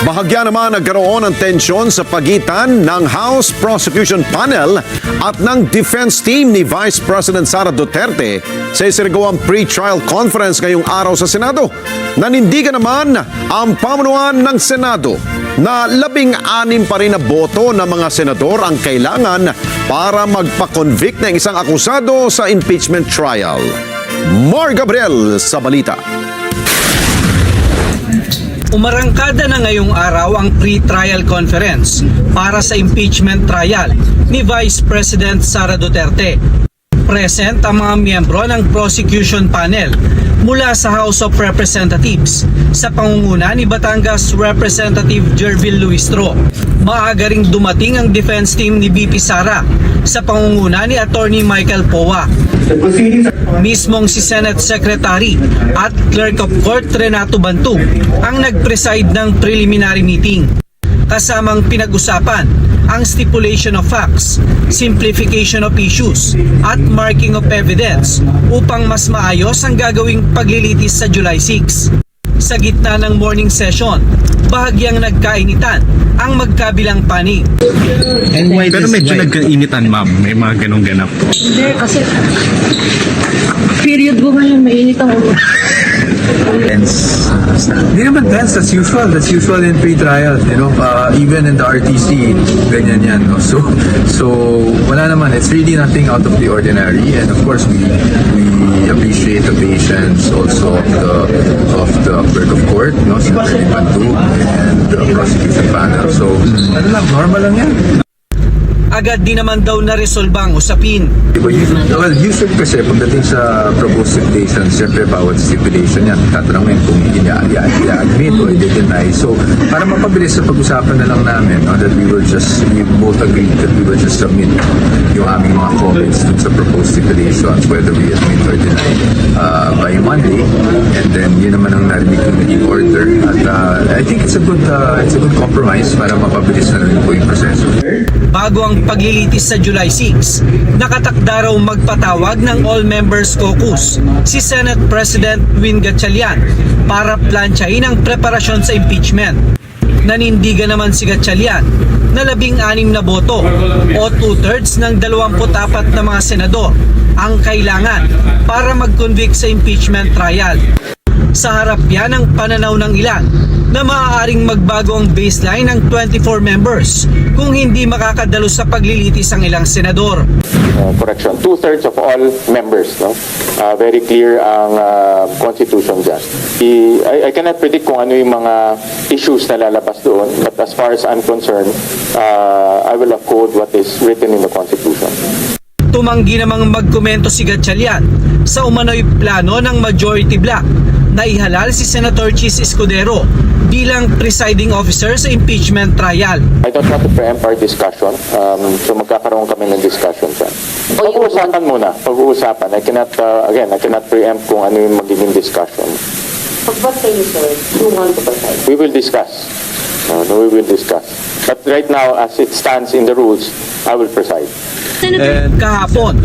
Bahagya naman nagkaroon ng tensyon sa pagitan ng House Prosecution Panel at ng defense team ni Vice President Sara Duterte sa isinagawang pre-trial conference ngayong araw sa Senado. Nanindigan naman ang pamunuan ng Senado na 16 pa rin na boto ng mga senador ang kailangan para magpa-convict ng isang akusado sa impeachment trial. Mar Gabriel sa balita. Umarangkada na ngayong araw ang pre-trial conference para sa impeachment trial ni Vice President Sara Duterte. Present ang mga miyembro ng prosecution panel mula sa House of Representatives sa pangunguna ni Batangas Representative Jervil Luistro. Maaga ring dumating ang defense team ni BP Sara sa pangunguna ni Attorney Michael Poa. Mismong si Senate Secretary at Clerk of Court Renato Bantu ang nag-preside ng preliminary meeting. Kasamang pinag-usapan ang stipulation of facts, simplification of issues, at marking of evidence upang mas maayos ang gagawing paglilitis sa July 6. Sa gitna ng morning session, bahagyang nagkainitan ang magkabilang panig. Pero medyo nagkainitan, ma'am. May mga ganong ganap. Hindi, kasi period ko ngayon, mainit ang ulo. Hindi naman tense, that's usual. That's usual in pre-trials, you know. Even in the RTC, ganyan yan. No? So wala naman. It's really nothing out of the ordinary. And of course, we appreciate the patience also of the clerk of court, no, si Bantu, and the prosecution panel. So, ano lang, normal lang yan. Agad din naman daw na-resolba ang usapin. Well, usually kasi pagdating sa proposed stipulation, siyempre bawat stipulation yan, tatanungin kung i-admit o i-deny. So, para mapabilis sa pag-usapan na lang namin, no, that we both agreed that we will just submit yung aming mga comments dun sa proposed stipulations, whether we admit or deny, by Monday. And then, yun naman ang narinig ko naging order. At I think it's a good compromise para mapabilis na rin po yung proseso. Bago ang paglilitis sa July 6, nakatakda raw magpatawag ng All Members Caucus si Senate President Win Gatchalian para plantsahin ang preparasyon sa impeachment. Nanindigan naman si Gatchalian na 16 na boto o 2/3 ng 24 na mga senador ang kailangan para mag-convict sa impeachment trial. Sa harap yan ang pananaw ng ilan na maaaring magbago ang baseline ng 24 members kung hindi makakadalo sa paglilitis ang ilang senador. Correction, 2/3 of all members, no? Very clear ang constitution dyan. I cannot predict kung ano yung mga issues na lalabas doon, but as far as I'm concerned, I will uphold what is written in the constitution. Tumanggi namang magkomento si Gatchalian sa umano'y plano ng majority bloc na ihalal si Senator Chis Escudero bilang presiding officer sa impeachment trial. I don't want to preempt our discussion, so magkakaroon kami ng discussion dyan. Pag-uusapan muna, pag-uusapan. I cannot preempt kung ano yung magiging discussion. Pag-what kayo, sir? You want to preside? We will discuss. We will discuss. But right now, as it stands in the rules, I will preside. Kahapon,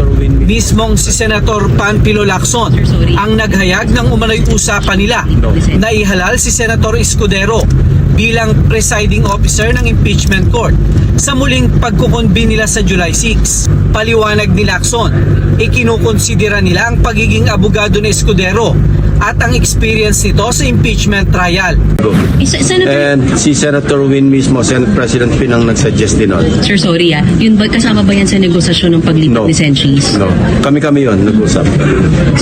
mismong si Senator Panfilo Lacson ang naghayag ng umano'y usapan nila na ihalal si Senator Escudero bilang presiding officer ng impeachment court sa muling pagkukonbin nila sa July 6. Paliwanag ni Lacson, ikinukonsidera nila ang pagiging abogado ni Escudero at ang experience nito sa impeachment trial. And si Senator Win mismo, Senate President Pin ang nag-suggest din nun. Sir, sorry yun ba, kasama ba yan sa negosasyon ng paglipat ni Senchis? No. Kami yun, nag-usap.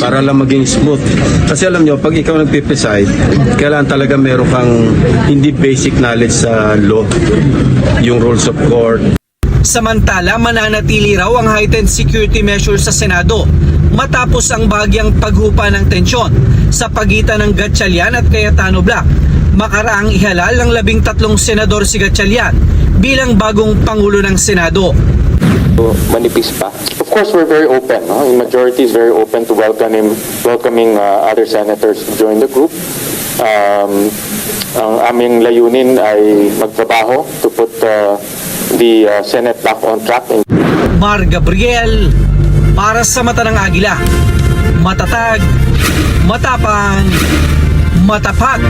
Para lang maging smooth. Kasi alam nyo, pag ikaw nag-preside, kailangan talaga meron kang hindi basic knowledge sa law, yung rules of court. Samantala, mananatili raw ang heightened security measures sa Senado matapos ang bahagyang paghupa ng tensyon sa pagitan ng Gatchalian at Cayetano Black. Makaraang ihalal ng 13 senador si Gatchalian bilang bagong Pangulo ng Senado. Manipis pa. Of course, we're very open. No? The majority is very open to welcoming other senators to join the group. Ang aming layunin ay magtrabaho to put the Senate back on track. Mar Gabriel, para sa mata ng Agila, matatag, matapang, matapat.